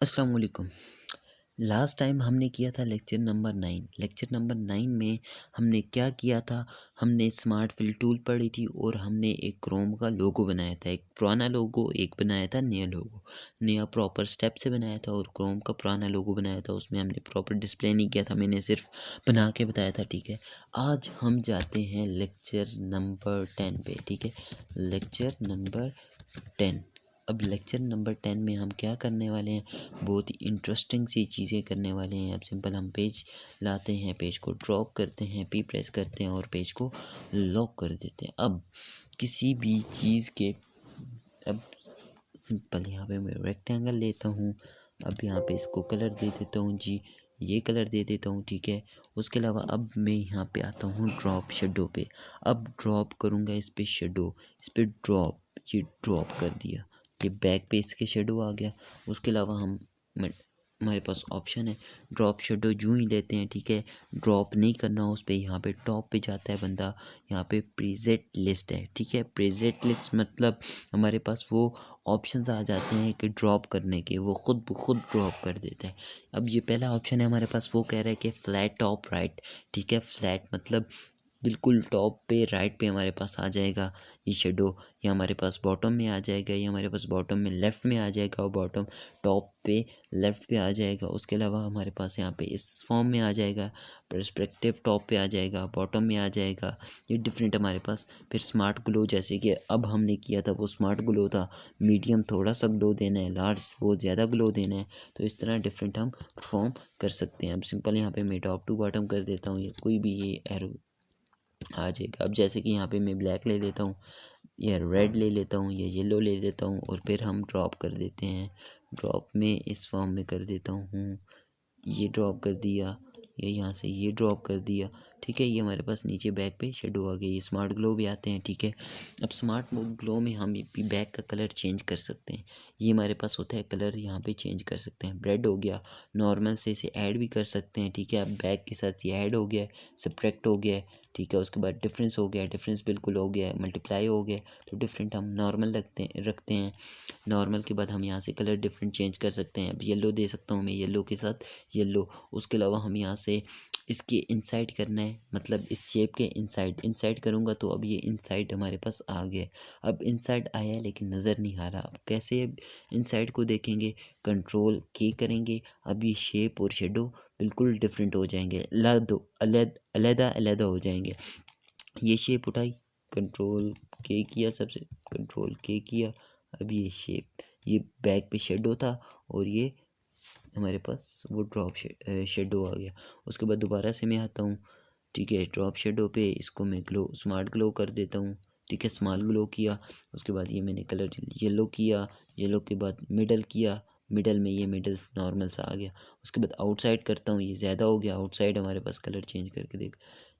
अस्सलाम वालेकुम। Last time हमने किया था लेक्चर नंबर 9। लेक्चर नंबर 9 में हमने क्या किया था, हमने स्मार्ट फिल टूल पढ़ी थी और हमने एक क्रोम का लोगो बनाया था। एक पुराना लोगो, एक बनाया था नया लोगो। नया प्रॉपर स्टेप से बनाया था और क्रोम का पुराना लोगो बनाया था, उसमें हमने प्रॉपर डिस्प्ले नहीं किया था, मैंने सिर्फ बना के बताया था। ठीक है, आज हम जाते हैं लेक्चर नंबर 10 पे। ठीक है, लेक्चर नंबर 10। अब लेक्चर नंबर 10 में हम क्या करने वाले हैं, बहुत ही इंटरेस्टिंग सी चीज़ें करने वाले हैं। अब सिंपल हम पेज लाते हैं, पेज को ड्रॉप करते हैं, पी प्रेस करते हैं और पेज को लॉक कर देते हैं। अब किसी भी चीज़ के अब सिंपल यहाँ पे मैं रेक्टेंगल लेता हूँ। अब यहाँ पे इसको कलर दे देता हूँ जी, ये कलर दे देता हूँ। ठीक है, उसके अलावा अब मैं यहाँ पे आता हूँ ड्रॉप शेडो पे। अब ड्रॉप करूँगा इस पे शेडो, इस पे ड्रॉप, ये ड्रॉप कर दिया, ये बैक पे इसके शेडो आ गया। उसके अलावा हमारे पास ऑप्शन है ड्रॉप शेडो जूँ ही लेते हैं। ठीक है, ड्रॉप नहीं करना उस पर, यहाँ पे टॉप पे जाता है बंदा, यहाँ पे प्रीसेट लिस्ट है। ठीक है, प्रीसेट लिस्ट मतलब हमारे पास वो ऑप्शंस आ जाते हैं कि ड्रॉप करने के, वो खुद ब खुद ड्रॉप कर देता है। अब ये पहला ऑप्शन है हमारे पास, वो कह रहा है कि फ्लैट टॉप राइट। ठीक है, फ्लैट मतलब बिल्कुल टॉप पे राइट पे हमारे पास आ जाएगा ये शेडो, या हमारे पास बॉटम में आ जाएगा, या हमारे पास बॉटम में लेफ़्ट में आ जाएगा और बॉटम टॉप पे लेफ़्ट पे आ जाएगा। उसके अलावा हमारे पास यहाँ पे इस फॉर्म में आ जाएगा, पर्सपेक्टिव टॉप पे आ जाएगा, बॉटम में आ जाएगा, ये डिफरेंट हमारे पास। फिर स्मार्ट ग्लो, जैसे कि अब हमने किया था वो स्मार्ट ग्लो था, मीडियम थोड़ा सा ग्लो देना है, लार्ज बहुत ज़्यादा ग्लो देना है, तो इस तरह डिफरेंट हम परफॉर्म कर सकते हैं। अब सिंपल यहाँ पे मैं टॉप टू बॉटम कर देता हूँ, या कोई भी ये एरो आ जाएगा। अब जैसे कि यहाँ पे मैं ब्लैक ले लेता हूँ, या रेड ले लेता हूँ, या येलो ले लेता हूँ, और फिर हम ड्रॉप कर देते हैं। ड्रॉप में इस फॉर्म में कर देता हूँ, ये ड्रॉप कर दिया, या यहाँ से ये ड्रॉप कर दिया। ठीक है, ये हमारे पास नीचे बैक पे शेडो आ गई। ये स्मार्ट ग्लो भी आते हैं। ठीक है, अब स्मार्ट ग्लो में हम भी बैक का कलर चेंज कर सकते हैं। ये हमारे पास होता है कलर, यहाँ पे चेंज कर सकते हैं। रेड हो गया, नॉर्मल से इसे ऐड भी कर सकते हैं। ठीक है, अब बैक के साथ ये ऐड हो गया है, सब्ट्रैक्ट हो गया है। ठीक है, उसके बाद डिफरेंस हो गया, डिफरेंस बिल्कुल हो गया है, मल्टीप्लाई हो गया, तो डिफरेंट हम नॉर्मल रखते हैं। नॉर्मल के बाद हम यहाँ से कलर डिफरेंट चेंज कर सकते हैं। अब येलो दे सकता हूँ मैं, येलो के साथ येलो। उसके अलावा हम यहाँ से इसके इनसाइड करना है, मतलब इस शेप के इनसाइड, इनसाइड करूँगा तो अब ये इनसाइड हमारे पास आ गया। अब इनसाइड आया है लेकिन नज़र नहीं आ रहा। अब कैसे इनसाइड को देखेंगे, कंट्रोल के करेंगे, अब ये शेप और शेडो बिल्कुल डिफरेंट हो जाएंगे, अलग अलग हो जाएंगे। ये शेप उठाई, कंट्रोल के किया, सबसे कंट्रोल के किया, अब ये शेप, ये बैक पे शेडो था और ये हमारे पास वो ड्रॉप शेडो आ गया। उसके बाद दोबारा से मैं आता हूँ। ठीक है, ड्रॉप शेडो पे इसको मैं ग्लो, स्मार्ट ग्लो कर देता हूँ। ठीक है, स्मॉल ग्लो किया, उसके बाद ये मैंने कलर येलो किया, येलो के बाद मिडल किया, मिडल में ये मिडल नॉर्मल सा आ गया। उसके बाद आउटसाइड करता हूँ, ये ज़्यादा हो गया आउटसाइड, हमारे पास कलर चेंज करके देख,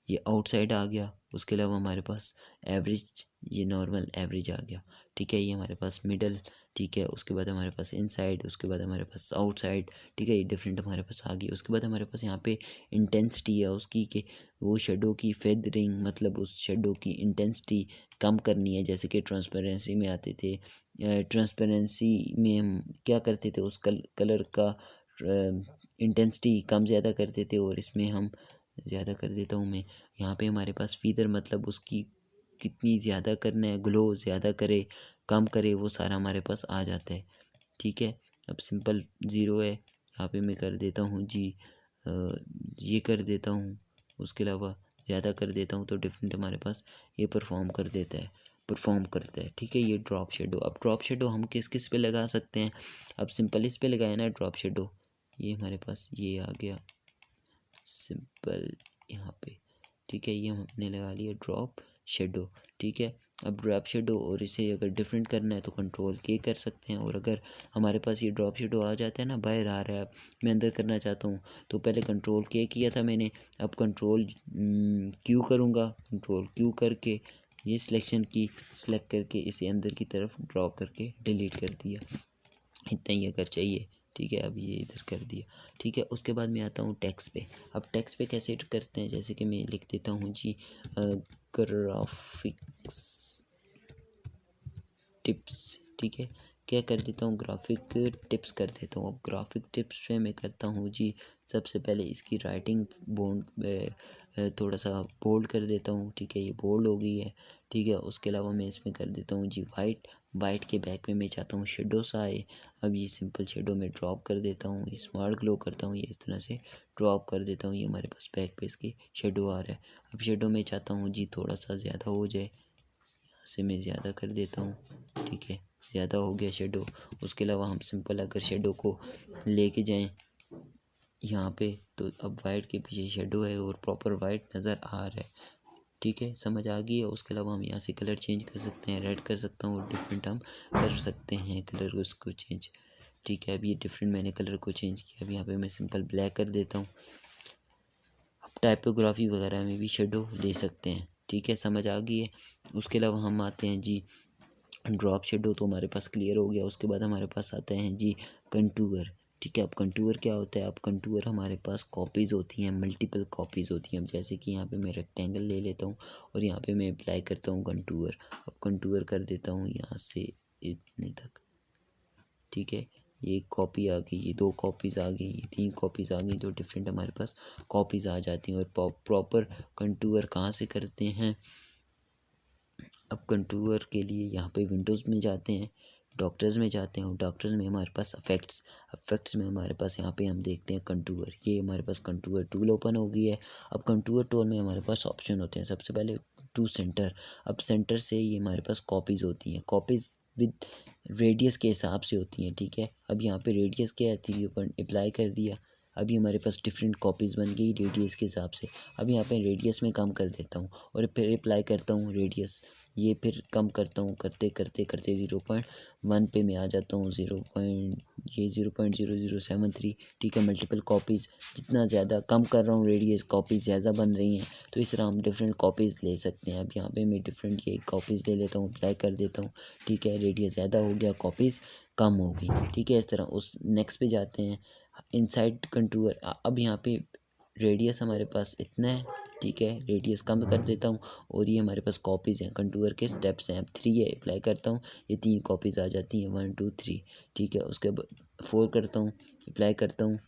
ये आउटसाइड आ गया। उसके अलावा हमारे पास एवरेज, ये नॉर्मल एवरेज आ गया। ठीक है, ये हमारे पास मिडल। ठीक है, उसके बाद हमारे पास इनसाइड, उसके बाद हमारे पास आउटसाइड। ठीक है, ये डिफरेंट हमारे पास आ गई। उसके बाद हमारे पास यहाँ पे इंटेंसिटी है उसकी, कि वो शेडो की फेदरिंग, मतलब उस शेडो की इंटेंसिटी कम करनी है। जैसे कि ट्रांसपेरेंसी में आते थे, ट्रांसपेरेंसी में हम क्या करते थे, उस कलर का इंटेंसिटी कम ज़्यादा करते थे, और इसमें हम ज़्यादा कर देता हूँ मैं। यहाँ पे हमारे पास फीदर, मतलब उसकी कितनी ज़्यादा करना है, ग्लो ज़्यादा करे कम करे, वो सारा हमारे पास आ जाता है। ठीक है, अब सिंपल ज़ीरो है, यहाँ पे मैं कर देता हूँ जी, ये कर देता हूँ। उसके अलावा ज़्यादा कर देता हूँ तो डिफरेंट हमारे पास ये परफॉर्म करता है। ठीक है, ये ड्रॉप शेडो। अब ड्रॉप शेडो हम किस किस पे लगा सकते हैं, अब सिंपल इस पे लगाया ना ड्रॉप शेडो, ये हमारे पास ये आ गया सिंपल यहाँ पे। ठीक है, ये हमने लगा लिया ड्रॉप शेडो। ठीक है, अब ड्रॉप शेडो, और इसे अगर डिफरेंट करना है तो कंट्रोल के कर सकते हैं, और अगर हमारे पास ये ड्रॉप शेडो आ जाता है ना, बाहर आ रहा है, मैं अंदर करना चाहता हूँ, तो पहले कंट्रोल के किया था मैंने, अब कंट्रोल क्यू करूँगा, कंट्रोल क्यू करके ये सिलेक्शन की सेलेक्ट करके इसे अंदर की तरफ ड्रॉ करके डिलीट कर दिया। इतना ही अगर चाहिए। ठीक है, अब ये इधर कर दिया। ठीक है, उसके बाद मैं आता हूँ टेक्स्ट पे। अब टेक्स्ट पे कैसे करते हैं, जैसे कि मैं लिख देता हूँ जी, ग्राफिक्स टिप्स। ठीक है, क्या कर देता हूँ, ग्राफिक टिप्स कर देता हूँ। अब ग्राफिक टिप्स पे मैं करता हूँ जी, सबसे पहले इसकी राइटिंग थोड़ा सा बोल्ड कर देता हूँ, ठीक है, ये बोल्ड हो गई है, ठीक है। उसके अलावा मैं इसमें कर देता हूँ जी वाइट। वाइट के बैक में मैं चाहता हूँ शेडो सा आए। अब ये सिंपल शेडो में ड्रॉप कर देता हूँ, स्मार्ट ग्लो करता हूँ, ये इस तरह से ड्रॉप कर देता हूँ। ये हमारे पास बैक पे इसकी शेडो आ रहा है। अब शेडो में चाहता हूँ जी थोड़ा सा ज़्यादा हो जाए, यहाँ से मैं ज़्यादा कर देता हूँ, ठीक है, ज़्यादा हो गया शेडो। उसके अलावा हम सिंपल अगर शेडो को लेके जाएं यहाँ पे, तो अब वाइट के पीछे शेडो है और प्रॉपर वाइट नज़र आ रहा है, ठीक है, समझ आ गई है। उसके अलावा हम यहाँ से कलर चेंज कर सकते हैं, रेड कर सकता हूँ, डिफरेंट हम कर सकते हैं कलर उसको चेंज, ठीक है। अब ये डिफरेंट मैंने कलर को चेंज किया। अब यहाँ पे मैं सिंपल ब्लैक कर देता हूँ। अब टाइपोग्राफी वगैरह में भी शेडो ले सकते हैं, ठीक है, समझ आ गई है। उसके अलावा हम आते हैं जी ड्रॉप शेडो, तो हमारे पास क्लियर हो गया। उसके बाद हमारे पास आता है जी कंटूर, ठीक है। अब कंटूर क्या होता है, अब कंटूर हमारे पास कॉपीज़ होती हैं, मल्टीपल कॉपीज़ होती हैं। अब जैसे कि यहाँ पे मैं रेक्टेंगल ले लेता हूँ और यहाँ पे मैं अप्लाई करता हूँ कंटूर। अब कंटूर कर देता हूँ यहाँ से इतने तक, ठीक है। ये एक कॉपी आ गई, ये दो कॉपीज़ आ गई, ये तीन कॉपीज़ आ गई, तो डिफरेंट हमारे पास कॉपीज़ आ जाती हैं। और प्रॉपर कंटूर कहाँ से करते हैं, अब कंटूर के लिए यहाँ पे विंडोज़ में जाते हैं, डॉक्टर्स में जाते हैं, और डॉक्टर्स में हमारे पास अफेक्ट्स में हमारे पास यहाँ पे हम देखते हैं कंटूर। ये हमारे पास कंटूर टूल ओपन हो गई है। अब कंटूर टूल में हमारे पास ऑप्शन होते हैं, सबसे पहले टू सेंटर। अब सेंटर से ये हमारे पास कॉपीज़ होती हैं, कॉपीज़ विद रेडियस के हिसाब से होती हैं, ठीक है। अब यहाँ पे रेडियस क्या है, 3 अप्लाई कर दिया। अभी हमारे पास डिफरेंट कॉपीज़ बन गई रेडियस के हिसाब से। अब यहाँ पे रेडियस में कम कर देता हूँ और फिर अप्लाई करता हूँ रेडियस, ये फिर कम करता हूँ, करते करते करते 0.1 पे मैं आ जाता हूँ, 0.0073, ठीक है। मल्टीपल कॉपीज़ जितना ज़्यादा कम कर रहा हूँ रेडियस, कॉपीज़ ज़्यादा बन रही हैं, तो इस तरह हम डिफरेंट कॉपीज़ ले सकते हैं। अब यहाँ पे मैं डिफरेंट ये कॉपीज़ ले लेता हूँ, अप्लाई कर देता हूँ, ठीक है। रेडियस ज़्यादा हो गया, कॉपीज़ कम हो गई, ठीक है। इस तरह उस नेक्स्ट पे जाते हैं, इनसाइड कंटूर। अब यहाँ पे रेडियस हमारे पास इतना है, ठीक है, रेडियस कम कर देता हूँ और ये हमारे पास कॉपीज़ हैं, कंटूर के स्टेप्स हैं। अब 3 है, अप्लाई करता हूँ, ये 3 कॉपीज़ आ जाती हैं, 1 2 3, ठीक है। उसके बाद 4 करता हूँ, अप्लाई करता हूँ,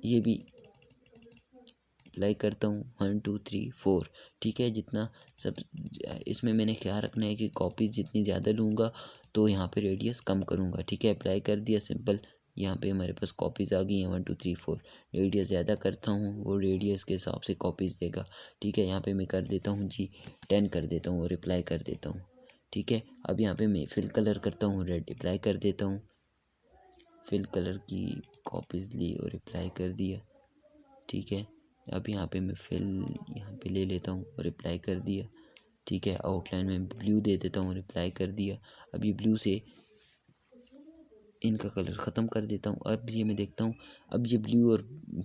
ये भी अप्लाई करता हूँ, 1 2 3 4, ठीक है। जितना सब इसमें मैंने ख्याल रखना है कि कॉपीज़ जितनी ज़्यादा लूँगा तो यहाँ पे रेडियस कम करूँगा, ठीक है। अप्लाई कर दिया सिंपल, यहाँ पे हमारे पास कॉपीज़ आ गई हैं 1 2 3 4। रेडियस ज़्यादा करता हूँ, वो रेडियस के हिसाब से कॉपीज़ देगा, ठीक है। यहाँ पे मैं कर देता हूँ जी 10 कर देता हूँ और अप्लाई कर देता हूँ, ठीक है। अब यहाँ पे मैं फिल कलर करता हूँ, रेड अप्लाई कर देता हूँ, फिल कलर की कॉपीज़ ली और अप्लाई कर दिया, ठीक है। अब यहाँ पे मैं फिल यहाँ पे ले लेता हूँ और अप्लाई कर दिया, ठीक है। आउटलाइन में ब्लू दे देता हूँ और अप्लाई कर दिया। अब ये ब्लू से इनका कलर ख़त्म कर देता हूँ। अब ये मैं देखता हूँ, अब ये ब्लू और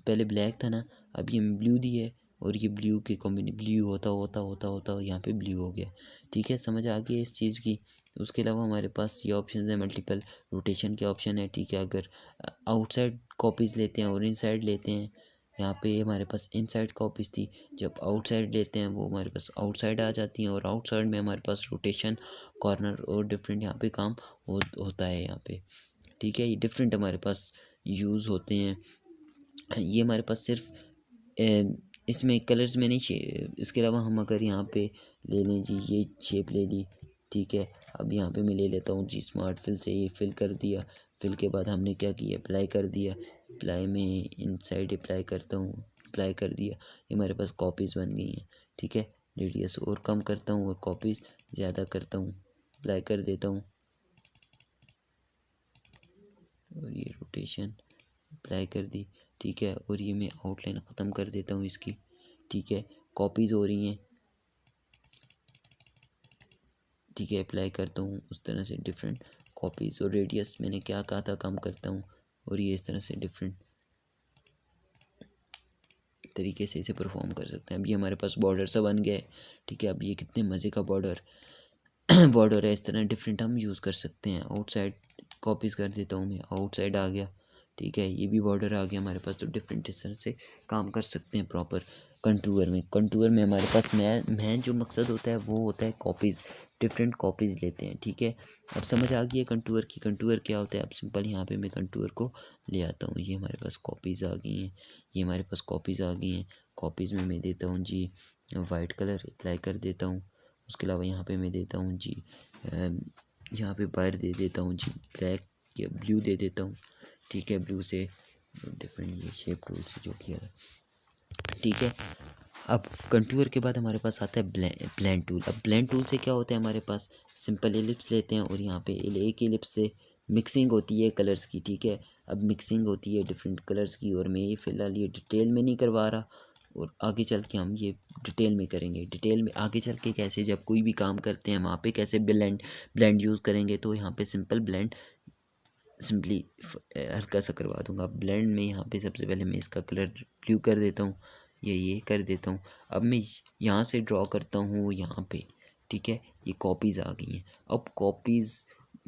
पहले ब्लैक था ना, अब ये ब्लू दी है और ये ब्लू के कॉम्बिने ब्लू होता होता होता होता यहाँ पे ब्लू हो गया, ठीक है, समझ आ गई इस चीज़ की। उसके अलावा हमारे पास ये ऑप्शन है, मल्टीपल रोटेशन के ऑप्शन है, ठीक है। अगर आउटसाइड कॉपीज़ लेते हैं और इनसाइड लेते हैं, यहाँ पे हमारे पास इनसाइड कॉपीज़ थी, जब आउटसाइड लेते हैं वो हमारे पास आउटसाइड आ जाती हैं, और आउटसाइड में हमारे पास रोटेशन, कॉर्नर और डिफरेंट यहाँ पे काम होता है यहाँ पे, ठीक है। ये डिफरेंट हमारे पास यूज़ होते हैं। ये हमारे पास सिर्फ इसमें कलर्स में नहीं, इसके अलावा हम अगर यहाँ पे ले लें जी, ये शेप ले ली, ठीक है। अब यहाँ पे मैं ले लेता हूँ जी स्मार्ट फिल से, ये फिल कर दिया। फिल के बाद हमने क्या किया, अप्लाई कर दिया। अप्लाई में इनसाइड अप्लाई करता हूँ, अप्लाई कर दिया, ये हमारे पास कॉपीज़ बन गई हैं, ठीक है। रेडियस और कम करता हूँ और कॉपीज़ ज़्यादा करता हूँ, अप्लाई कर देता हूँ, और ये रोटेशन अप्लाई कर दी, ठीक है। और ये मैं आउटलाइन ख़त्म कर देता हूँ इसकी, ठीक है। कॉपीज़ हो रही हैं, ठीक है, अप्लाई करता हूँ उस तरह से डिफरेंट कॉपीज़। और रेडियस मैंने क्या कहा था, कम करता हूँ, और ये इस तरह से डिफरेंट तरीके से इसे परफॉर्म कर सकते हैं। अब ये हमारे पास बॉर्डर सा बन गया है, ठीक है। अब ये कितने मज़े का बॉर्डर बॉर्डर है, इस तरह डिफरेंट हम यूज़ कर सकते हैं। आउटसाइड कॉपीज़ कर देता हूँ मैं, आउटसाइड आ गया, ठीक है, ये भी बॉर्डर आ गया हमारे पास। तो डिफरेंट इस तरह से काम कर सकते हैं प्रॉपर कंटूर में हमारे पास मैं जो मकसद होता है वो होता है कॉपीज़, डिफरेंट कॉपीज़ लेते हैं। ठीक है, अब समझ आ गई है कंटूर की कंटूर क्या होता है। अब सिंपल यहाँ पे मैं कंटूर को ले आता हूँ। ये हमारे पास कॉपीज़ आ गई हैं, ये हमारे पास कॉपीज़ आ गई हैं। कॉपीज़ में मैं देता हूँ जी वाइट कलर अप्लाई कर देता हूँ। उसके अलावा यहाँ पे मैं देता हूँ जी यहाँ पे बाहर दे देता हूँ जी ब्लैक या ब्लू दे देता हूँ। ठीक है, ब्लू से डिफरेंट ये शेप टूल से जो किया था। ठीक है, अब कंटूर के बाद हमारे पास आता है ब्लेंड टूल। अब ब्लेंड टूल से क्या होता है, हमारे पास सिंपल एलिप्स लेते हैं और यहाँ पे एक एलिप्स से मिक्सिंग होती है कलर्स की। ठीक है, अब मिक्सिंग होती है डिफरेंट कलर्स की और मैं ये फ़िलहाल ये डिटेल में नहीं करवा रहा और आगे चल के हम ये डिटेल में करेंगे। डिटेल में आगे चल के कैसे, जब कोई भी काम करते हैं वहाँ पे कैसे ब्लेंड यूज़ करेंगे। तो यहाँ पे सिंपल ब्लेंड सिंपली हल्का सा करवा दूंगा। ब्लेंड में यहाँ पे सबसे पहले मैं इसका कलर ब्लू कर देता हूँ, ये कर देता हूँ। अब मैं यहाँ से ड्रॉ करता हूँ यहाँ पे। ठीक है, ये कॉपीज़ आ गई हैं। अब कॉपीज़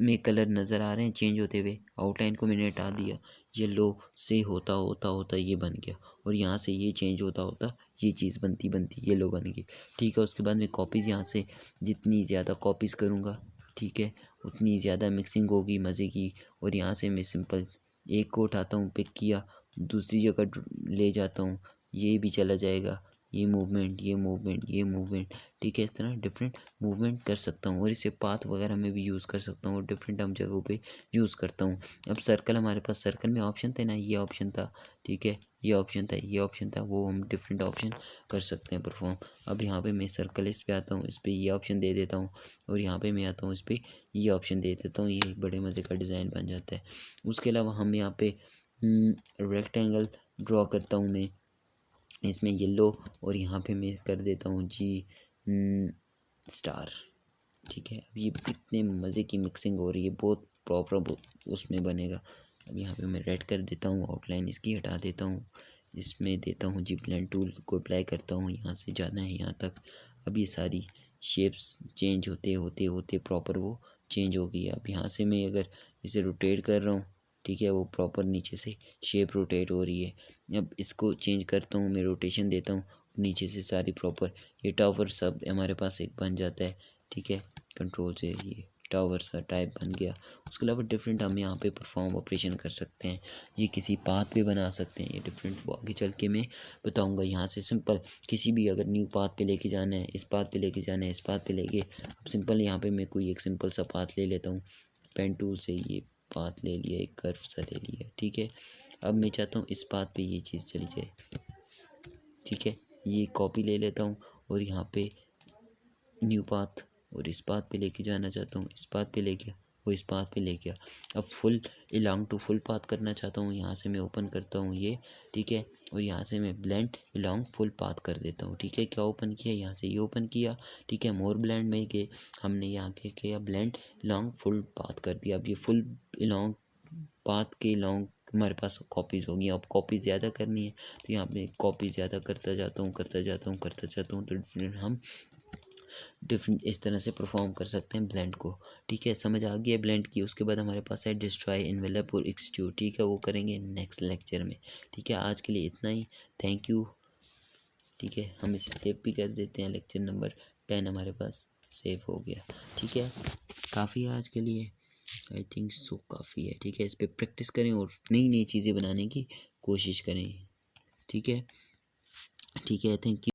में कलर नज़र आ रहे हैं चेंज होते हुए। आउटलाइन को मैंने हटा दिया, येलो से होता होता होता ये बन गया और यहाँ से ये चेंज होता होता ये चीज़ बनती बनती येलो बन गई। ठीक है, उसके बाद मैं कॉपीज़ यहाँ से जितनी ज़्यादा कॉपीज़ करूँगा, ठीक है, उतनी ज़्यादा मिक्सिंग होगी मज़े की। और यहाँ से मैं सिंपल एक को उठाता हूँ, पिक किया, दूसरी जगह ले जाता हूँ, ये भी चला जाएगा। ये मूवमेंट ये मूवमेंट ये मूवमेंट। ठीक है, इस तरह डिफरेंट मूवमेंट कर सकता हूँ और इसे पाथ वगैरह में भी यूज़ कर सकता हूँ और डिफरेंट हम जगहों पे यूज़ करता हूँ। अब सर्कल हमारे पास सर्कल में ऑप्शन थे ना, ये ऑप्शन था। ठीक है, ये ऑप्शन था, ये ऑप्शन था, वो हम डिफरेंट ऑप्शन कर सकते हैं परफॉर्म। अब यहाँ पे मैं सर्कल इस पे आता हूँ, इस पे ये ऑप्शन दे देता हूँ और यहाँ पे मैं आता हूँ, इस पे ये ऑप्शन दे देता हूँ। ये बड़े मज़े का डिज़ाइन बन जाता है। उसके अलावा हम यहाँ पे रेक्टेंगल ड्रॉ करता हूँ मैं, इसमें येलो और यहाँ पे मैं कर देता हूँ जी स्टार। ठीक है, अब ये इतने मज़े की मिक्सिंग हो रही है, बहुत प्रॉपर उसमें बनेगा। अब यहाँ पे मैं रेड कर देता हूँ, आउटलाइन इसकी हटा देता हूँ, इसमें देता हूँ जी ब्लेंड टूल को अप्लाई करता हूँ। यहाँ से जाना है यहाँ तक। अब ये सारी शेप्स चेंज होते होते होते प्रॉपर वो चेंज हो गई है। अब यहाँ से मैं अगर इसे रोटेट कर रहा हूँ, ठीक है, वो प्रॉपर नीचे से शेप रोटेट हो रही है। अब इसको चेंज करता हूँ, मैं रोटेशन देता हूँ, नीचे से सारी प्रॉपर ये टावर सब हमारे पास एक बन जाता है। ठीक है, कंट्रोल से ये टावर सा टाइप बन गया। उसके अलावा डिफरेंट हम यहाँ पे परफॉर्म ऑपरेशन कर सकते हैं, ये किसी पाथ पे बना सकते हैं, ये डिफरेंट वो आगे चल के मैं बताऊँगा। यहाँ से सिंपल किसी भी अगर न्यू पाथ पे लेके जाना है, इस पाथ पे लेके जाना है, इस पाथ पे लेके, अब सिंपल यहाँ पे मैं कोई एक सिंपल सा पाथ ले लेता हूँ, पेन टूल से ये पाथ ले लिया, एक कर्व सा ले लिया। ठीक है, अब मैं चाहता हूँ इस पाथ पे ये चीज़ चली जाए। ठीक है, ये कॉपी ले लेता हूँ और यहाँ पे न्यू पाथ और इस पाथ पे लेके जाना चाहता हूँ, इस पाथ पे ले गया, वो इस पाथ पे ले गया। अब फुल इलांग टू फुल पाथ करना चाहता हूँ, यहाँ से मैं ओपन करता हूँ ये। ठीक है, और यहाँ से मैं ब्लेंड इलांग फुल पाथ कर देता हूँ। ठीक है, क्या ओपन किया, यहाँ से ये ओपन किया। ठीक है, मोर ब्लेंड में गए, हमने यहाँ के किया ब्लेंड इलांग फुल पाथ कर दिया। अब ये फुल इलांग पाथ के लॉन्ग हमारे पास कॉपीज़ होगी। अब कॉपी ज़्यादा करनी है तो यहाँ पे कॉपी ज़्यादा करता जाता हूँ तो हम डिफरेंट इस तरह से परफॉर्म कर सकते हैं ब्लेंड को। ठीक है, समझ आ गया ब्लेंड की। उसके बाद हमारे पास है डिस्ट्रॉय, इन्वेलप और एक्सट्रूड। ठीक है, वो करेंगे नेक्स्ट लेक्चर में। ठीक है, आज के लिए इतना ही, थैंक यू। ठीक है, हम इसे सेव भी कर देते हैं, लेक्चर नंबर 10 हमारे पास सेव हो गया। ठीक है, काफ़ी है आज के लिए, आई थिंक सो काफ़ी है। ठीक है, इस पर प्रैक्टिस करें और नई नई चीज़ें बनाने की कोशिश करें। ठीक है, ठीक है, थैंक यू।